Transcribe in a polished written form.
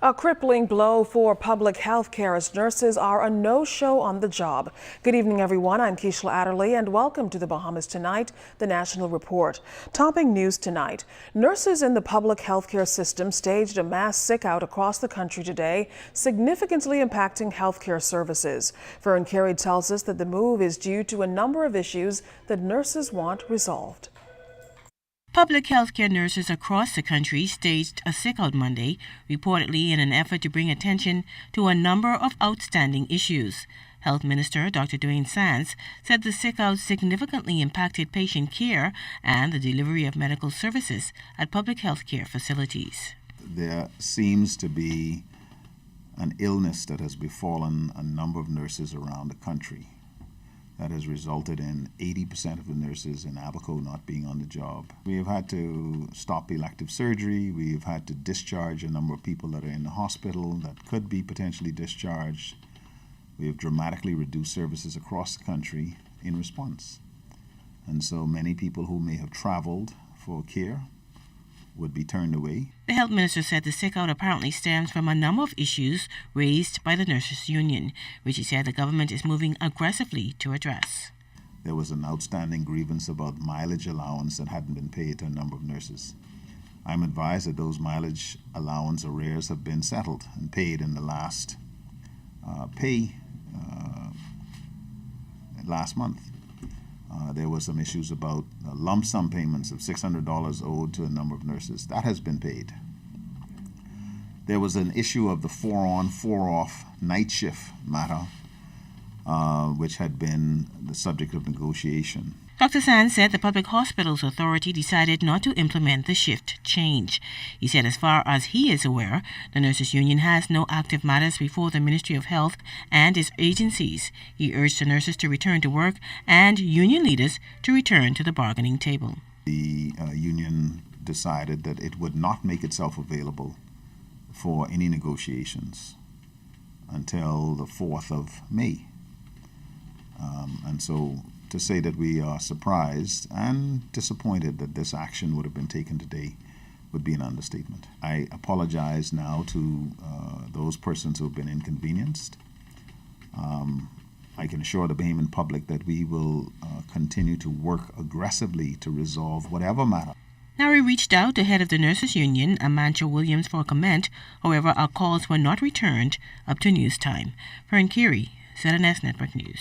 A crippling blow for public health care as nurses are a no-show on the job. Good evening, everyone. I'm Keishla Adderley, and welcome to the Bahamas Tonight, the National Report. Topping news tonight, nurses in the public health care system staged a mass sick-out across the country today, significantly impacting health care services. Fern Carey tells us that the move is due to a number of issues that nurses want resolved. Public health care nurses across the country staged a sick-out Monday, reportedly in an effort to bring attention to a number of outstanding issues. Health Minister Dr. Dwayne Sands said the sick-out significantly impacted patient care and the delivery of medical services at public health care facilities. There seems to be an illness that has befallen a number of nurses around the country that has resulted in 80% of the nurses in Abaco not being on the job. We have had to stop elective surgery. We've had to discharge a number of people that are in the hospital that could be potentially discharged. We have dramatically reduced services across the country in response. And so many people who may have traveled for care would be turned away. The health minister said the sick-out apparently stems from a number of issues raised by the nurses' union, which he said the government is moving aggressively to address. There was an outstanding grievance about mileage allowance that hadn't been paid to a number of nurses. I'm advised that those mileage allowance arrears have been settled and paid in the last last month. There were some issues about lump sum payments of $600 owed to a number of nurses. That has been paid. There was an issue of the 4-on, 4-off night shift matter, which had been the subject of negotiation. Dr. Sands said the Public Hospitals Authority decided not to implement the shift change. He said as far as he is aware, the Nurses Union has no active matters before the Ministry of Health and its agencies. He urged the nurses to return to work and union leaders to return to the bargaining table. The union decided that it would not make itself available for any negotiations until the 4th of May. And so to say that we are surprised and disappointed that this action would have been taken today would be an understatement. I apologize now to those persons who have been inconvenienced. I can assure the Bahamian public that we will continue to work aggressively to resolve whatever matter. Now we reached out to head of the Nurses Union, Amancha Williams, for a comment. However, our calls were not returned up to news time. Fern Carey, ZNS Network News.